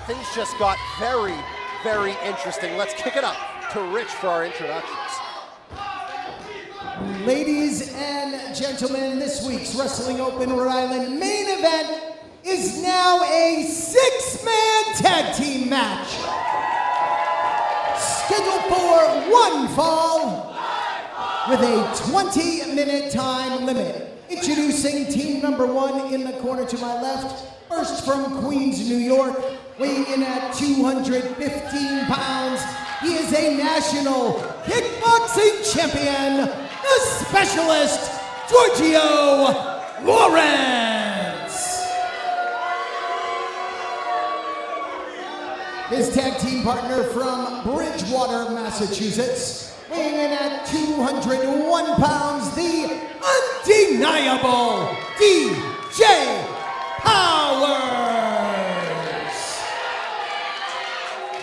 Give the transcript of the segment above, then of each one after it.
things just got very, very interesting. Let's kick it up to Rich for our introductions. Ladies and gentlemen, this week's Wrestling Open Rhode Island main event is now a 6-man tag team match. Scheduled for one fall with a 20-minute time limit. Introducing team number 1 in the corner to my left. First from Queens, New York, weighing in at 215 pounds. He is a national kickboxing champion, the specialist, Georgio Lawrence. His tag team partner from Bridgewater, Massachusetts, weighing in at 201 pounds, the undeniable DJ Powers.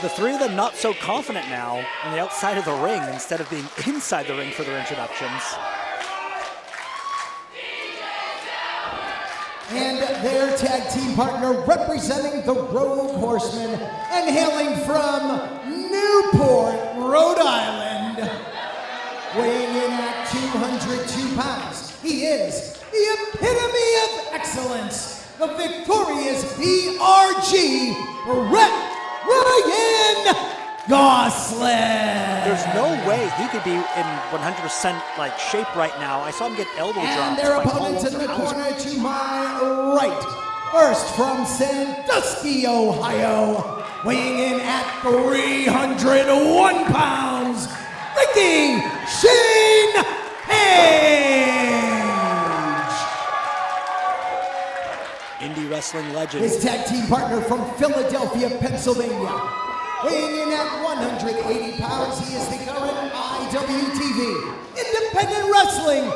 The three of them not so confident now on the outside of the ring instead of being inside the ring for their introductions. And their tag team partner representing the Rogue Horsemen and hailing from Newport, Rhode Island, weighing in at 202 pounds. He is the epitome of excellence, the victorious BRG, Ryan Gosselin. There's no way he could be in 100% like shape right now. I saw him get elbow drops. And their opponents in the corner to my right. First from Sandusky, Ohio, weighing in at 301 pounds, Ricky Shane Page. Indie wrestling legend. His tag team partner from Philadelphia, Pennsylvania, weighing in at 180 pounds, he is the current IWTV Independent Wrestling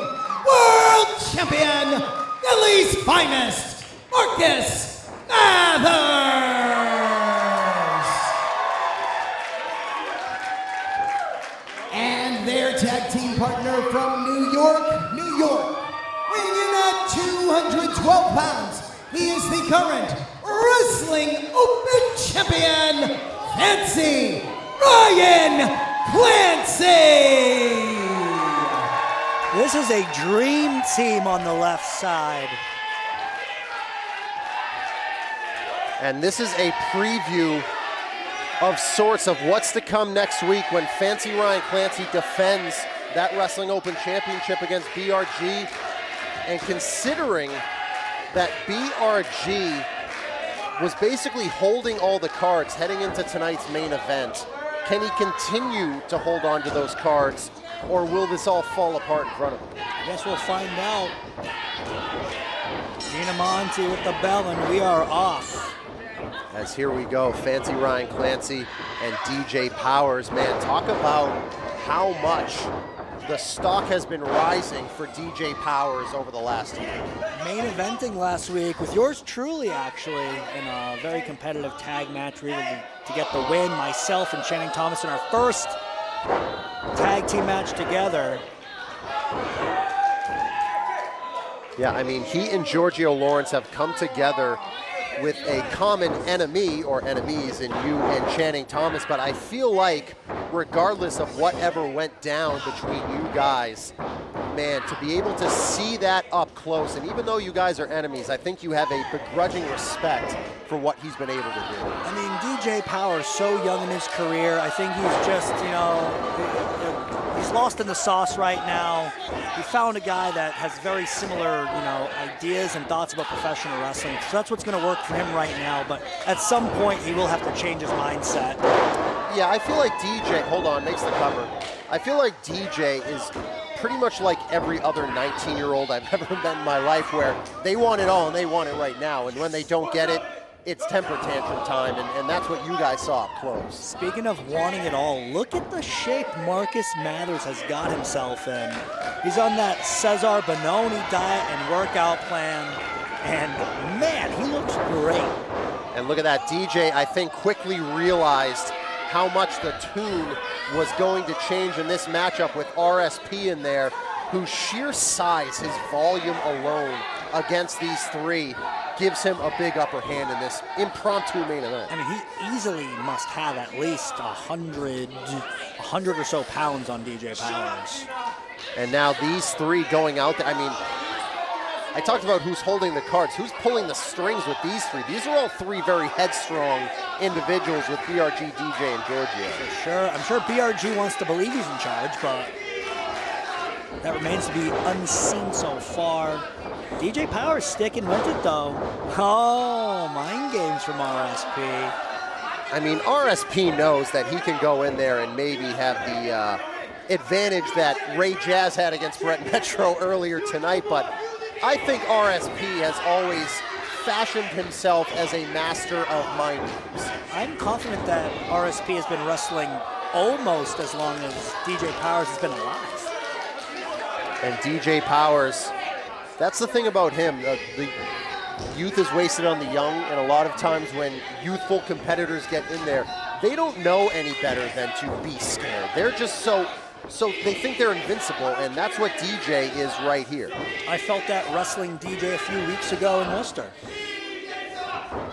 World Champion, Philly's finest, Marcus Mathers. And their tag team partner from New York, weighing in at 212 pounds, he is the current Wrestling Open Champion, Clancy, Ryan Clancy. This is a dream team on the left side. And this is a preview of sorts of what's to come next week when Fancy Ryan Clancy defends that Wrestling Open Championship against BRG. And considering that BRG was basically holding all the cards heading into tonight's main event, can he continue to hold on to those cards, or will this all fall apart in front of him? I guess we'll find out. Gina Monty with the bell, and we are off. As here we go, Fancy Ryan Clancy and DJ Powers. Man, talk about how much the stock has been rising for DJ Powers over the last year. Main eventing last week with yours truly, actually, in a very competitive tag match. We were able to get the win, myself and Channing Thomas in our first tag team match together. Yeah, I mean, he and Lawrence have come together with a common enemy, or enemies, in you and Channing Thomas, but I feel like regardless of whatever went down between you guys, man, to be able to see that up close, and even though you guys are enemies, I think you have a begrudging respect for what he's been able to do. I mean, DJ Powers, so young in his career, I think he's just, you know, he's lost in the sauce right now. He found a guy that has very similar, you know, ideas and thoughts about professional wrestling. So that's what's going to work for him right now. But at some point, he will have to change his mindset. Yeah, I feel like DJ, hold on, makes the cover. I feel like DJ is pretty much like every other 19-year-old I've ever met in my life, where they want it all and they want it right now. And when they don't get it, it's temper tantrum time, and that's what you guys saw up close. Speaking of wanting it all, look at the shape Marcus Mathers has got himself in. He's on that Cesar Bononi diet and workout plan, and man, he looks great. And look at that, DJ, I think, quickly realized how much the tune was going to change in this matchup with RSP in there, whose sheer size, his volume alone, against these three gives him a big upper hand in this impromptu main event. I mean, he easily must have at least 100 or so pounds on DJ Powers. And now these three going out there, I mean, I talked about who's holding the cards. Who's pulling the strings with these three? These are all three very headstrong individuals with BRG, DJ, and Georgio. For sure. I'm sure BRG wants to believe he's in charge, but that remains to be unseen so far. DJ Powers sticking with it, though. Oh, mind games from RSP. I mean, RSP knows that he can go in there and maybe have the advantage that Ray Jazz had against Brett Metro earlier tonight, but I think RSP has always fashioned himself as a master of mind games. I'm confident that RSP has been wrestling almost as long as DJ Powers has been alive. And DJ Powers, that's the thing about him. The youth is wasted on the young, and a lot of times when youthful competitors get in there, they don't know any better than to be scared. They're just so they think they're invincible, and that's what DJ is right here. I felt that wrestling DJ a few weeks ago in Worcester.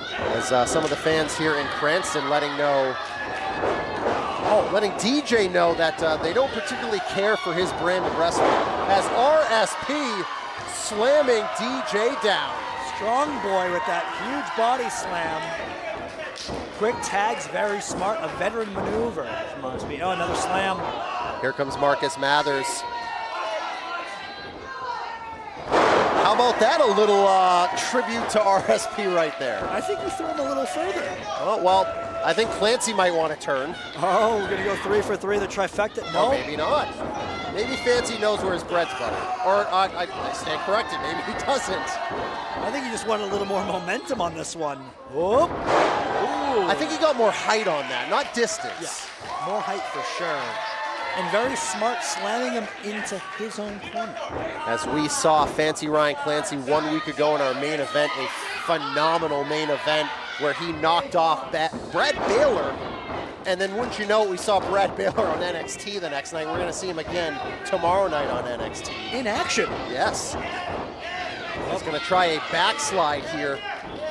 As some of the fans here in Cranston letting DJ know that they don't particularly care for his brand of wrestling. As RSP slamming DJ down. Strong boy with that huge body slam. Quick tags, very smart, a veteran maneuver from RSP. Oh, another slam. Here comes Marcus Mathers. How about that? A little tribute to RSP right there. I think you threw him a little further. Oh, well, I think Clancy might want to turn. Oh, we're going to go 3 for 3, the trifecta. No, maybe not. Maybe Fancy knows where his bread's buttered. Or I stand corrected, maybe he doesn't. I think he just wanted a little more momentum on this one. Whoop. Ooh. I think he got more height on that, not distance. Yeah, more height for sure. And very smart, slamming him into his own corner. As we saw Fancy Ryan Clancy 1 week ago in our main event, a phenomenal main event where he knocked off Brad Baylor. And then wouldn't you know, we saw Brad Baylor on NXT the next night. We're going to see him again tomorrow night on NXT. In action. Yes. He's going to try a backslide here,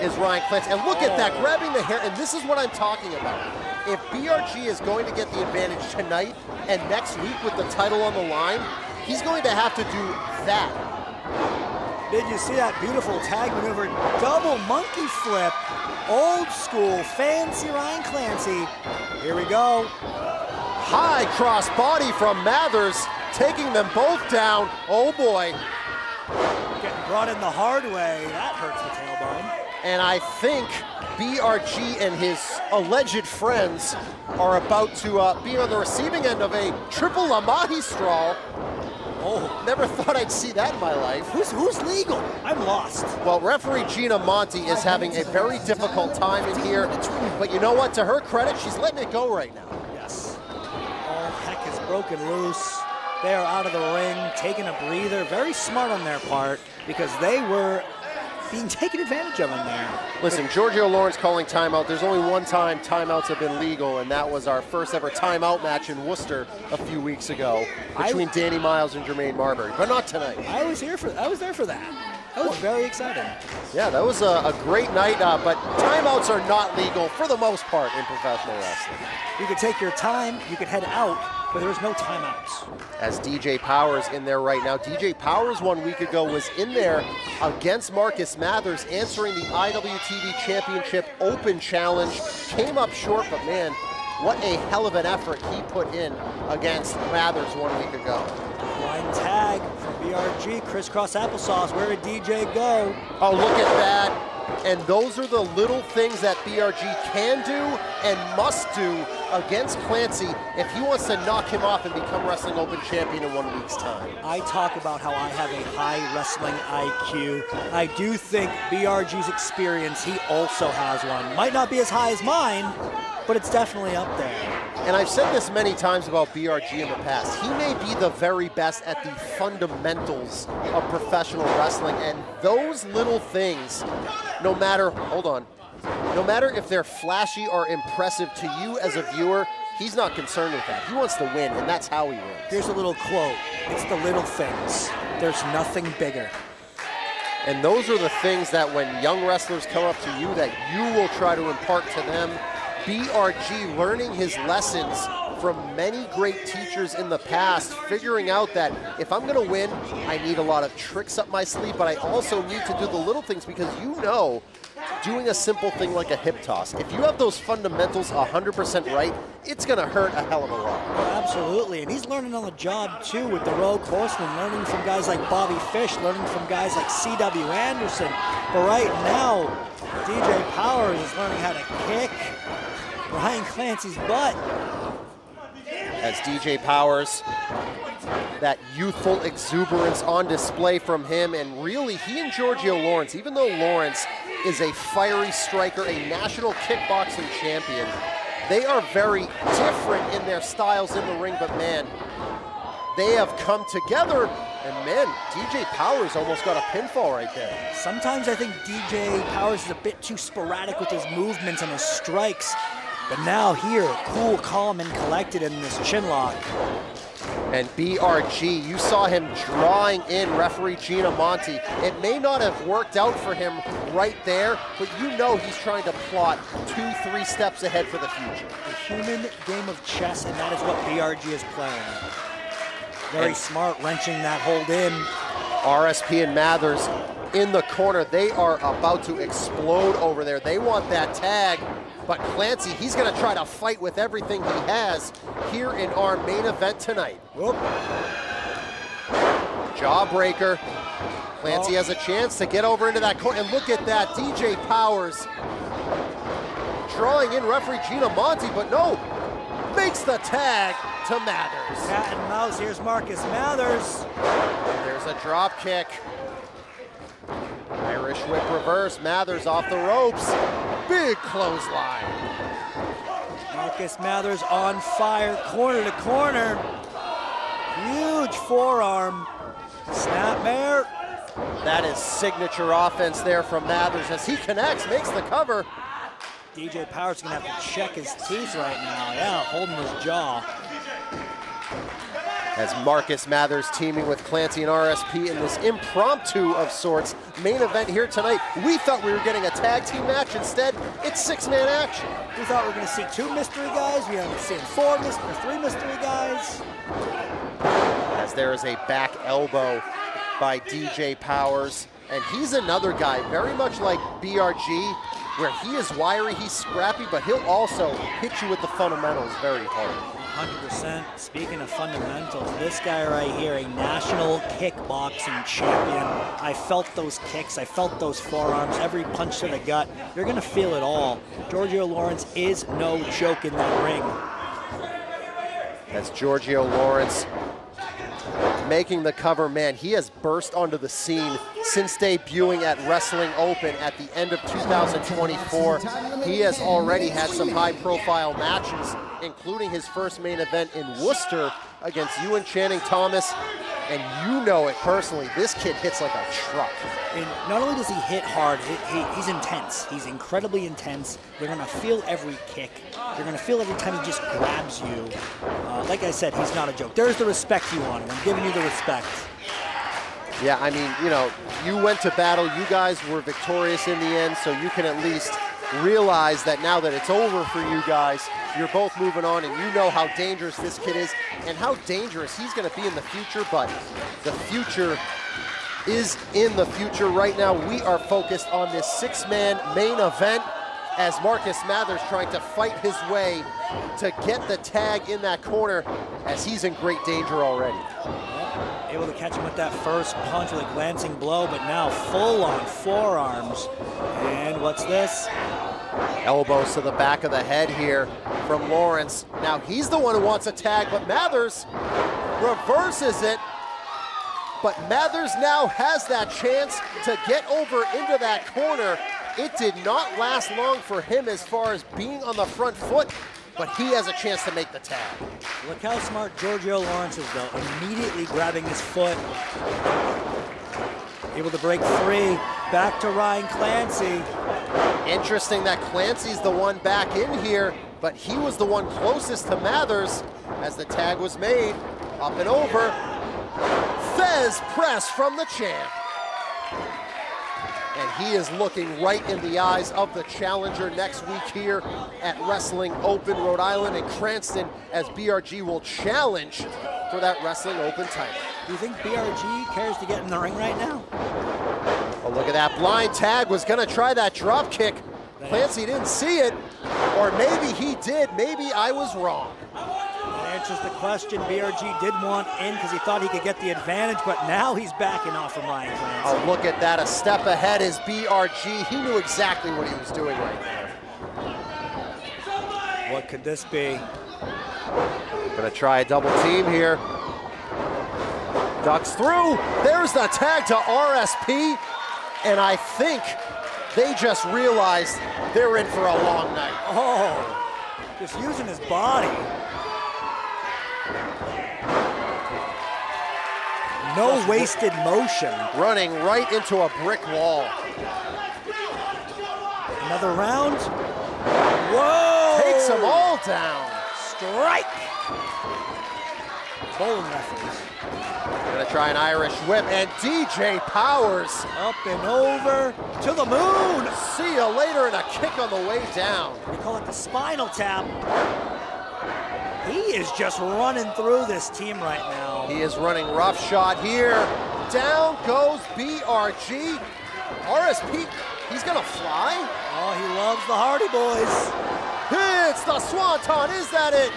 is Ryan Clancy. And look at that, grabbing the hair. And this is what I'm talking about. If BRG is going to get the advantage tonight and next week with the title on the line, he's going to have to do that. Did you see that beautiful tag maneuver? Double monkey flip. Old school, Fancy Ryan Clancy. Here we go. High cross body from Mathers, taking them both down. Oh boy. Getting brought in the hard way. That hurts the tailbone. And I think BRG and his alleged friends are about to be on the receiving end of a triple magistral. Oh, never thought I'd see that in my life. Who's legal? I'm lost. Well, referee Gina Monty is having a very difficult time in here, but you know what? To her credit, she's letting it go right now. Yes. All heck is broken loose. They are out of the ring, taking a breather. Very smart on their part because they were being taken advantage of in there. Listen, Georgio Lawrence calling timeout. There's only one time timeouts have been legal, and that was our first ever timeout match in Worcester a few weeks ago between Danny Miles and Jermaine Marbury, but not tonight. I was there for that. That was very exciting. Yeah, that was a great night, but timeouts are not legal for the most part in professional wrestling. You could take your time, you could head out, but there was no timeouts. As DJ Powers in there right now. DJ Powers 1 week ago was in there against Marcus Mathers, answering the IWTV Championship Open Challenge. Came up short, but man, what a hell of an effort he put in against Mathers 1 week ago. Line tag from BRG, crisscross applesauce. Where did DJ go? Oh, look at that. And those are the little things that BRG can do and must do against Clancy if he wants to knock him off and become Wrestling Open Champion in 1 week's time. I talk about how I have a high wrestling IQ. I do think BRG's experience, he also has one. Might not be as high as mine, but it's definitely up there. And I've said this many times about BRG in the past. He may be the very best at the fundamentals of professional wrestling, and those little things, no matter if they're flashy or impressive to you as a viewer, he's not concerned with that. He wants to win, and that's how he wins. Here's a little quote. It's the little things. There's nothing bigger. And those are the things that when young wrestlers come up to you, that you will try to impart to them. BRG learning his lessons from many great teachers in the past, figuring out that if I'm gonna win, I need a lot of tricks up my sleeve, but I also need to do the little things, because you know, doing a simple thing like a hip toss, if you have those fundamentals 100% right, it's gonna hurt a hell of a lot. Oh, absolutely, and he's learning on the job too with the Rogue Horsemen, learning from guys like Bobby Fish, learning from guys like C.W. Anderson. But right now, DJ Powers is learning how to kick Ryan Clancy's butt. As DJ Powers, that youthful exuberance on display from him, and really he and Georgio Lawrence, even though Lawrence is a fiery striker, a national kickboxing champion, they are very different in their styles in the ring, but man, they have come together, and man, DJ Powers almost got a pinfall right there. Sometimes I think DJ Powers is a bit too sporadic with his movements and his strikes. But now here, cool, calm, and collected in this chin lock. And BRG, you saw him drawing in referee Gina Monti. It may not have worked out for him right there, but you know he's trying to plot 2-3 steps ahead for the future. A human game of chess, and that is what BRG is playing. Very smart, wrenching that hold in. RSP and Mathers in the corner. They are about to explode over there. They want that tag. But Clancy, he's going to try to fight with everything he has here in our main event tonight. Whoop. Jawbreaker. Clancy has a chance to get over into that corner. And look at that, DJ Powers drawing in referee Gina Monti, but no, makes the tag to Mathers. Cat and mouse, here's Marcus Mathers. There's a drop kick. Irish whip reverse, Mathers off the ropes. Big clothesline. Marcus Mathers on fire, corner to corner. Huge forearm. Snapmare. That is signature offense there from Mathers as he connects, makes the cover. DJ Powers gonna have to check his teeth right now. Yeah, holding his jaw. As Marcus Mathers teaming with Clancy and RSP in this impromptu of sorts main event here tonight. We thought we were getting a tag team match. Instead, it's 6-man action. We thought we were gonna see 2 mystery guys. We haven't seen 3 mystery guys. As there is a back elbow by DJ Powers. And he's another guy, very much like BRG, where he is wiry, he's scrappy, but he'll also hit you with the fundamentals very hard. 100%. Speaking of fundamentals, this guy right here, a national kickboxing champion. I felt those kicks, I felt those forearms, every punch to the gut. You're gonna feel it all. Georgio Lawrence is no joke in that ring. That's Georgio Lawrence making the cover. Man, he has burst onto the scene since debuting at Wrestling Open at the end of 2024. He has already had some high-profile matches, including his first main event in Worcester against Ewan Channing Thomas. And you know it personally, this kid hits like a truck. And not only does he hit hard, he's intense. He's incredibly intense. You're gonna feel every kick. You're gonna feel every time he just grabs you. Like I said, he's not a joke. There's the respect you want, and I'm giving you the respect. Yeah, I mean, you know, you went to battle, you guys were victorious in the end, so you can at least realize that now that it's over for you guys, you're both moving on, and you know how dangerous this kid is and how dangerous he's going to be in the future. But the future is in the future. Right now, we are focused on this 6-man main event as Marcus Mathers trying to fight his way to get the tag in that corner as he's in great danger already. Able to catch him with that first punch with a glancing blow, but now full on forearms. And what's this? Elbows to the back of the head here from Lawrence. Now he's the one who wants a tag, but Mathers reverses it. But Mathers now has that chance to get over into that corner. It did not last long for him as far as being on the front foot, but he has a chance to make the tag. Look how smart Georgio Lawrence is, though, immediately grabbing his foot. Able to break free, back to Ryan Clancy. Interesting that Clancy's the one back in here, but he was the one closest to Mathers as the tag was made. Up and over. Fez press from the champ. And he is looking right in the eyes of the challenger next week here at Wrestling Open Rhode Island in Cranston, as BRG will challenge for that Wrestling Open title. Do you think BRG cares to get in the ring right now? Oh, look at that blind tag. Was going to try that drop kick. Clancy didn't see it, or maybe he did. Maybe I was wrong. That answers the question. BRG did want in because he thought he could get the advantage, but now he's backing off from Ryan Clancy. Oh, look at that. A step ahead is BRG. He knew exactly what he was doing right there. What could this be? Gonna try a double team here. Ducks through. There's the tag to RSP. And I think they just realized they're in for a long night. Oh, just using his body. No wasted motion. Running right into a brick wall. Another round. Whoa! Takes them all down. Strike. Bowling reference. Gonna try an Irish whip, and DJ Powers Up and over to the moon. see you later, and a kick on the way down. We call it the spinal tap. He is just running through this team right now. He is running roughshod here. Down goes BRG. RSP, he's gonna fly. Oh, he loves the Hardy Boys. It's the Swanton, is that it?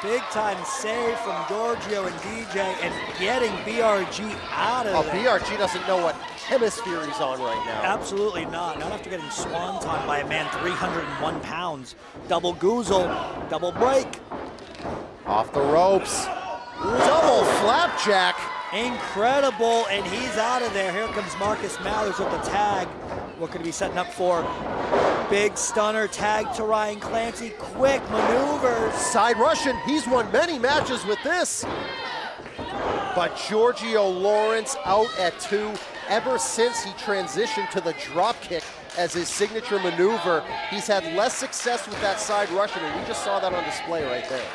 Big time save from Georgio and DJ and getting BRG out of there. BRG doesn't know what hemisphere he's on right now. Absolutely not. Not after getting swanton by a man 301 pounds. Double goozle, double break. Off the ropes. Double flapjack. Incredible, and he's out of there. Here comes Marcus Mathers with the tag. What could he be setting up for? Big stunner tag to Ryan Clancy. Quick maneuvers. Side Russian, he's won many matches with this. But Georgio Lawrence out at 2 ever since he transitioned to the drop kick as his signature maneuver. He's had less success with that side Russian, and we just saw that on display right there.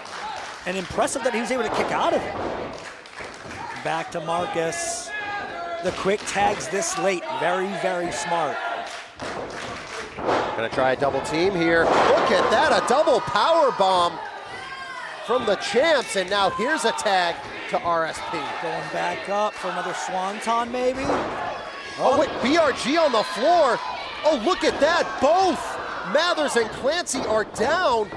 And impressive that he was able to kick out of it. Back to Marcus. The quick tags this late. Very, very smart. Gonna try a double team here. Look at that, a double power bomb from the champs, and now here's a tag to RSP. Going back up for another swanton, maybe. Oh, wait, BRG on the floor. Oh, look at that, both Mathers and Clancy are down.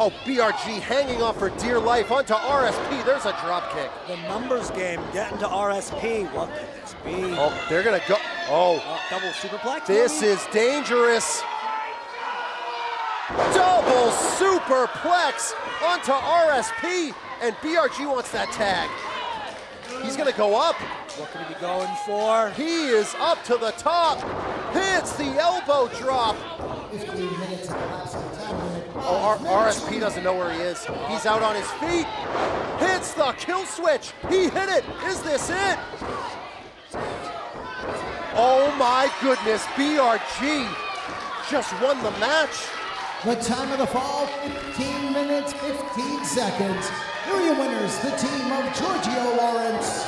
Oh, BRG hanging on for dear life onto RSP. There's a drop kick. The numbers game getting to RSP. What could this be? Oh, they're gonna go. Oh, Double superplex. this maybe? is dangerous. Double superplex onto RSP, and BRG wants that tag. He's gonna go up. What could he be going for? He is up to the top. Hits the elbow drop. 15 minutes and elapsed in the time limit. Oh, RSP doesn't know where he is. He's out on his feet. Hits the kill switch. He hit it. Is this it? Oh my goodness, BRG just won the match. The time of the fall, 15 minutes, 15 seconds. Here are your winners, the team of Georgio Lawrence,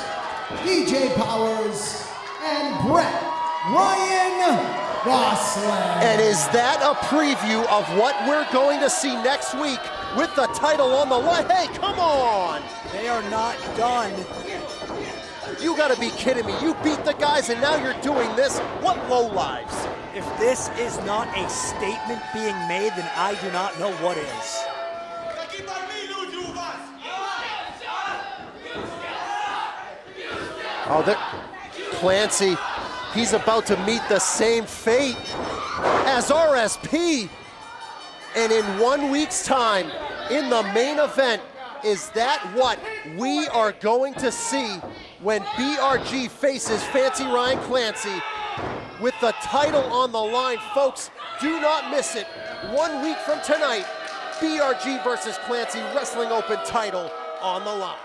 DJ Powers, and Brett Ryan Gosselin. And is that a preview of what we're going to see next week with the title on the line? Hey, come on! They are not done. You gotta be kidding me. You beat the guys and now you're doing this? What lowlives? If this is not a statement being made, then I do not know what is. Oh, Clancy, he's about to meet the same fate as RSP. And in 1 week's time, in the main event, is that what we are going to see when BRG faces Fancy Ryan Clancy with the title on the line? Folks, do not miss it. 1 week from tonight, BRG versus Clancy, Wrestling Open title on the line.